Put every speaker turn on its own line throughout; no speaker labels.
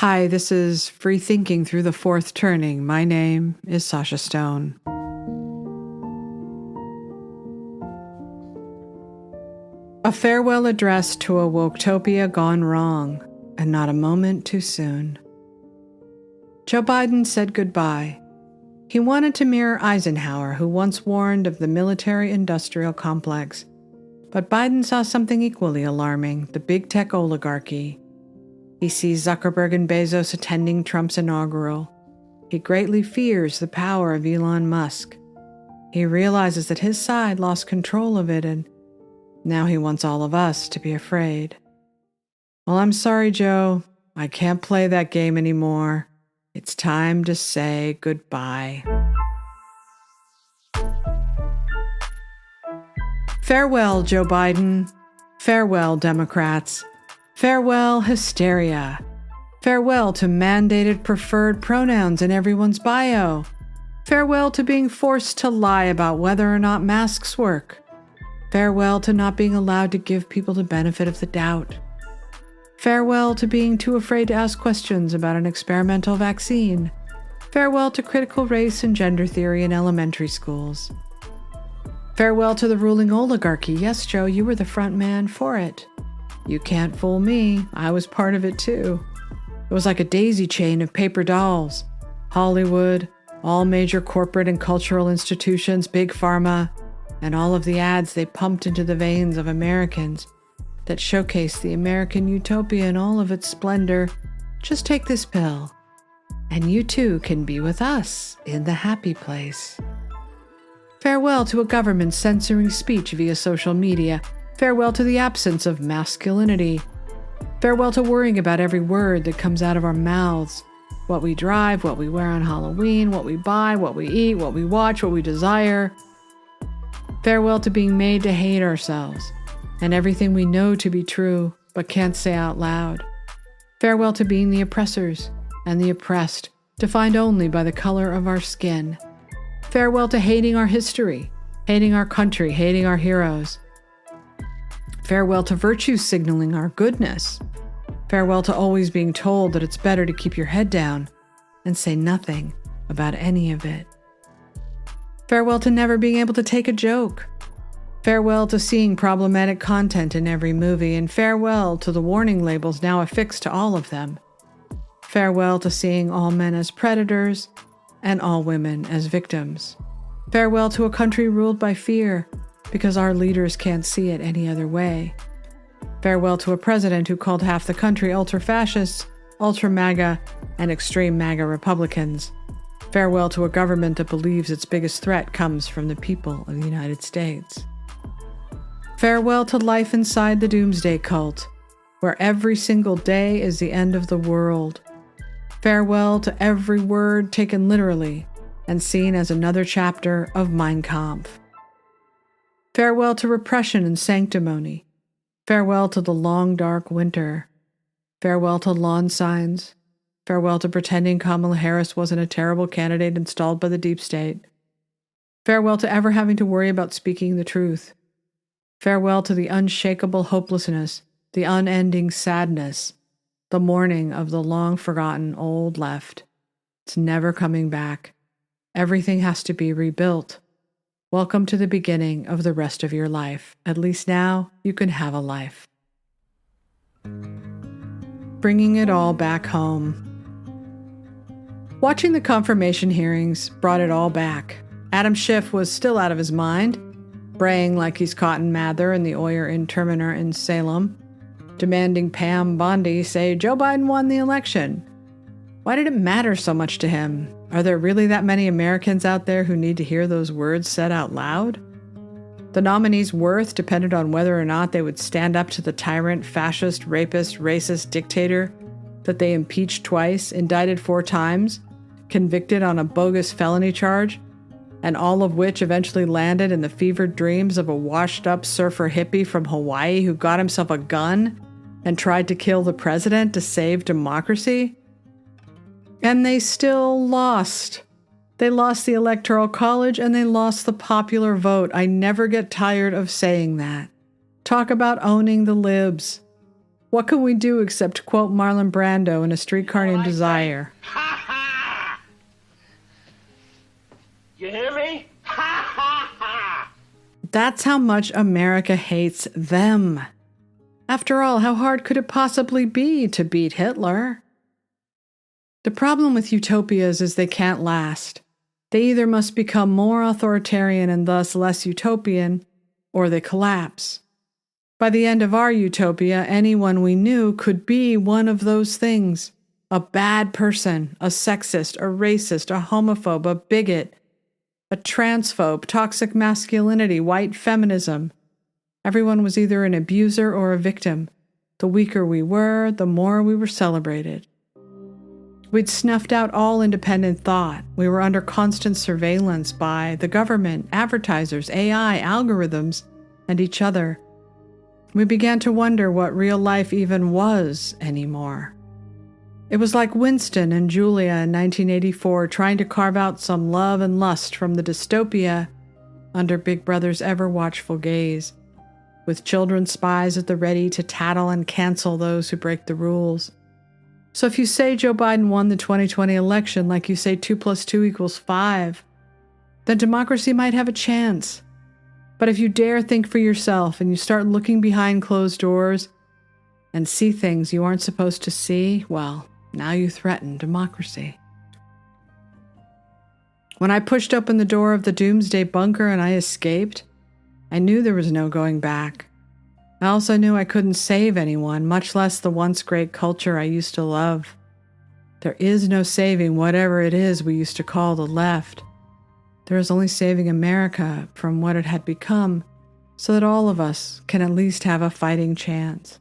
Hi, this is Free Thinking Through the Fourth Turning. My name is Sasha Stone. A farewell address to a Woketopia gone wrong, and not a moment too soon. Joe Biden said goodbye. He wanted to mirror Eisenhower, who once warned of the military-industrial complex. But Biden saw something equally alarming, the big tech oligarchy. He sees Zuckerberg and Bezos attending Trump's inaugural. He greatly fears the power of Elon Musk. He realizes that his side lost control of it, and now he wants all of us to be afraid. Well, I'm sorry, Joe. I can't play that game anymore. It's time to say goodbye. Farewell, Joe Biden. Farewell, Democrats. Farewell, hysteria. Farewell to mandated preferred pronouns in everyone's bio. Farewell to being forced to lie about whether or not masks work. Farewell to not being allowed to give people the benefit of the doubt. Farewell to being too afraid to ask questions about an experimental vaccine. Farewell to critical race and gender theory in elementary schools. Farewell to the ruling oligarchy. Yes, Joe, you were the front man for it. You can't fool me. I was part of it too. It was like a daisy chain of paper dolls. Hollywood, all major corporate and cultural institutions, big pharma, and all of the ads they pumped into the veins of Americans that showcase the American utopia in all of its splendor. Just take this pill, and you too can be with us in the happy place. Farewell to a government censoring speech via social media. Farewell to the absence of masculinity. Farewell to worrying about every word that comes out of our mouths. What we drive, what we wear on Halloween, what we buy, what we eat, what we watch, what we desire. Farewell to being made to hate ourselves and everything we know to be true but can't say out loud. Farewell to being the oppressors and the oppressed, defined only by the color of our skin. Farewell to hating our history, hating our country, hating our heroes. Farewell to virtue signaling our goodness. Farewell to always being told that it's better to keep your head down and say nothing about any of it. Farewell to never being able to take a joke. Farewell to seeing problematic content in every movie, and farewell to the warning labels now affixed to all of them. Farewell to seeing all men as predators and all women as victims. Farewell to a country ruled by fear, because our leaders can't see it any other way. Farewell to a president who called half the country ultra-fascists, ultra-MAGA, and extreme MAGA Republicans. Farewell to a government that believes its biggest threat comes from the people of the United States. Farewell to life inside the doomsday cult, where every single day is the end of the world. Farewell to every word taken literally and seen as another chapter of Mein Kampf. Farewell to repression and sanctimony. Farewell to the long, dark winter. Farewell to lawn signs. Farewell to pretending Kamala Harris wasn't a terrible candidate installed by the deep state. Farewell to ever having to worry about speaking the truth. Farewell to the unshakable hopelessness, the unending sadness, the mourning of the long-forgotten old left. It's never coming back. Everything has to be rebuilt. Welcome to the beginning of the rest of your life. At least now you can have a life. Bringing it all back home. Watching the confirmation hearings brought it all back. Adam Schiff was still out of his mind, braying like he's Cotton Mather in the Oyer Interminer in Salem, demanding Pam Bondi say Joe Biden won the election. Why did it matter so much to him? Are there really that many Americans out there who need to hear those words said out loud? The nominee's worth depended on whether or not they would stand up to the tyrant, fascist, rapist, racist dictator that they impeached twice, indicted 4 times, convicted on a bogus felony charge, and all of which eventually landed in the fevered dreams of a washed-up surfer hippie from Hawaii who got himself a gun and tried to kill the president to save democracy? And they still lost. They lost the Electoral College and they lost the popular vote. I never get tired of saying that. Talk about owning the libs. What can we do except quote Marlon Brando in A Streetcar Named Desire?
Ha ha! You hear me? Ha ha ha!
That's how much America hates them. After all, how hard could it possibly be to beat Hitler? The problem with utopias is they can't last. They either must become more authoritarian and thus less utopian, or they collapse. By the end of our utopia, anyone we knew could be one of those things. A bad person, a sexist, a racist, a homophobe, a bigot, a transphobe, toxic masculinity, white feminism. Everyone was either an abuser or a victim. The weaker we were, the more we were celebrated. We'd snuffed out all independent thought. We were under constant surveillance by the government, advertisers, AI, algorithms, and each other. We began to wonder what real life even was anymore. It was like Winston and Julia in 1984 trying to carve out some love and lust from the dystopia under Big Brother's ever-watchful gaze, with children spies at the ready to tattle and cancel those who break the rules. So if you say Joe Biden won the 2020 election like you say 2 + 2 = 5, then democracy might have a chance. But if you dare think for yourself and you start looking behind closed doors and see things you aren't supposed to see, well, now you threaten democracy. When I pushed open the door of the doomsday bunker and I escaped, I knew there was no going back. I also knew I couldn't save anyone, much less the once great culture I used to love. There is no saving whatever it is we used to call the left. There is only saving America from what it had become, so that all of us can at least have a fighting chance.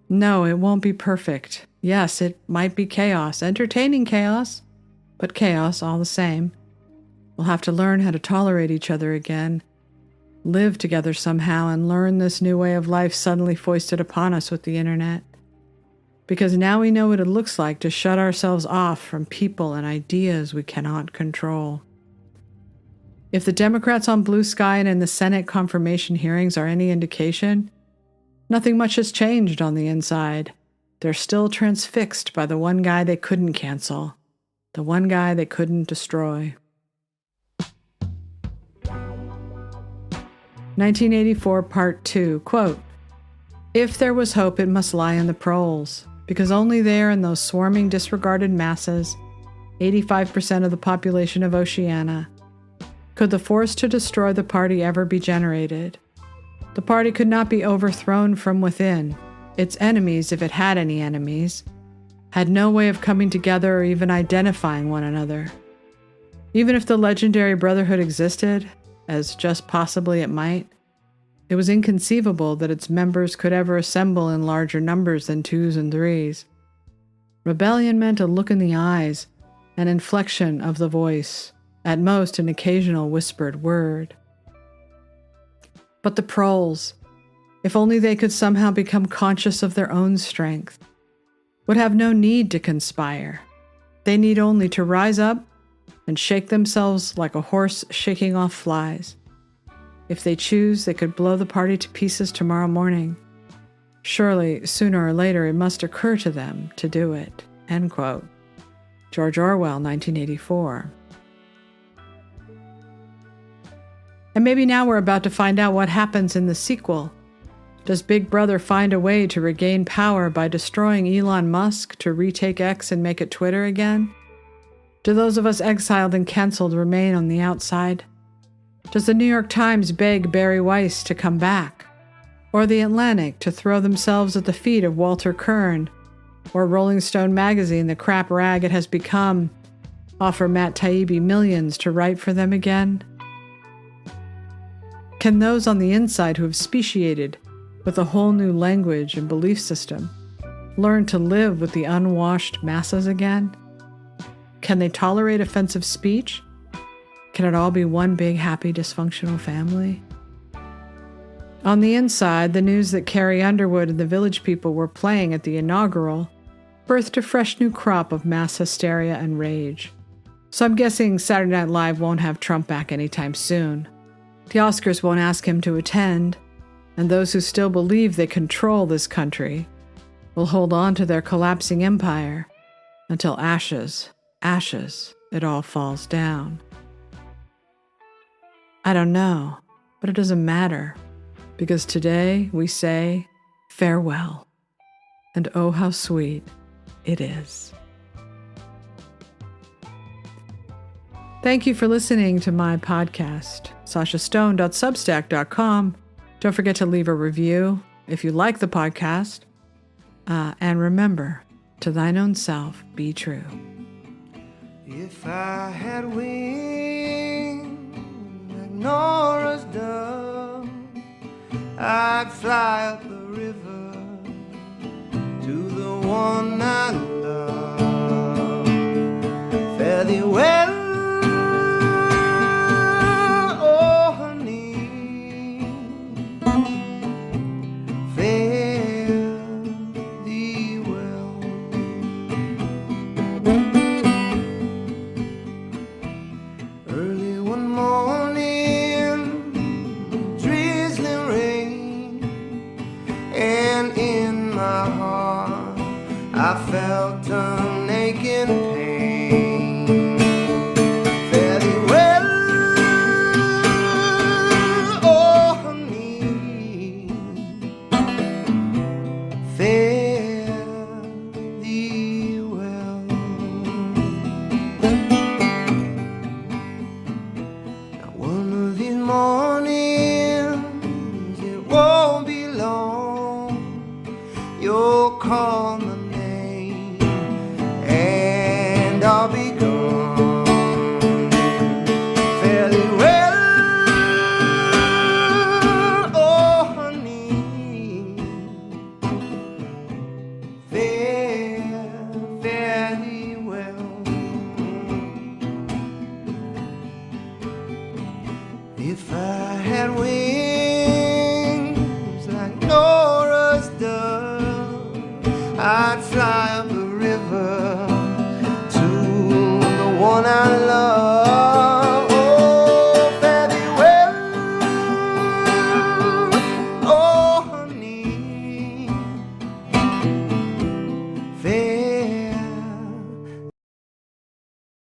No, it won't be perfect. Yes, it might be chaos, entertaining chaos, but chaos all the same. We'll have to learn how to tolerate each other again, live together somehow, and learn this new way of life suddenly foisted upon us with the internet. Because now we know what it looks like to shut ourselves off from people and ideas we cannot control. If the Democrats on Blue Sky and in the Senate confirmation hearings are any indication, nothing much has changed on the inside. They're still transfixed by the one guy they couldn't cancel, the one guy they couldn't destroy. 1984, Part 2, quote, "If there was hope, it must lie in the proles, because only there in those swarming disregarded masses, 85% of the population of Oceania, could the force to destroy the party ever be generated. The party could not be overthrown from within. Its enemies, if it had any enemies, had no way of coming together or even identifying one another. Even if the legendary brotherhood existed, as just possibly it might, it was inconceivable that its members could ever assemble in larger numbers than 2s and 3s. Rebellion meant a look in the eyes, an inflection of the voice, at most an occasional whispered word. But the proles, if only they could somehow become conscious of their own strength, would have no need to conspire. They need only to rise up and shake themselves like a horse shaking off flies. If they choose, they could blow the party to pieces tomorrow morning. Surely, sooner or later, it must occur to them to do it." End quote. George Orwell, 1984. And maybe now we're about to find out what happens in the sequel. Does Big Brother find a way to regain power by destroying Elon Musk to retake X and make it Twitter again? Do those of us exiled and canceled remain on the outside? Does the New York Times beg Barry Weiss to come back? Or the Atlantic to throw themselves at the feet of Walter Kern? Or Rolling Stone magazine, the crap rag it has become, offer Matt Taibbi millions to write for them again? Can those on the inside who have speciated with a whole new language and belief system learn to live with the unwashed masses again? Can they tolerate offensive speech? Can it all be one big, happy, dysfunctional family? On the inside, the news that Carrie Underwood and the Village People were playing at the inaugural birthed a fresh new crop of mass hysteria and rage. So I'm guessing Saturday Night Live won't have Trump back anytime soon. The Oscars won't ask him to attend, and those who still believe they control this country will hold on to their collapsing empire until ashes, ashes, it all falls down. I don't know, but it doesn't matter, because today we say farewell, and oh how sweet it is. Thank you for listening to my podcast, sashastone.substack.com. Don't forget to leave a review if you like the podcast. And remember, to thine own self be true.
If I had wings like Nora's dove, I'd fly up the river to the one I love. Fare thee well, oh honey, fare thee well. Early one morning, drizzling rain, and in my heart I felt a aching pain. Fare thee well, oh honey, fare thee well. Now one of these mornings, it won't be long, you'll call my name and I'll be gone. Fare thee well, oh honey, fare thee well. If I had wings like Nora's dove, I'd fly up the river to the one I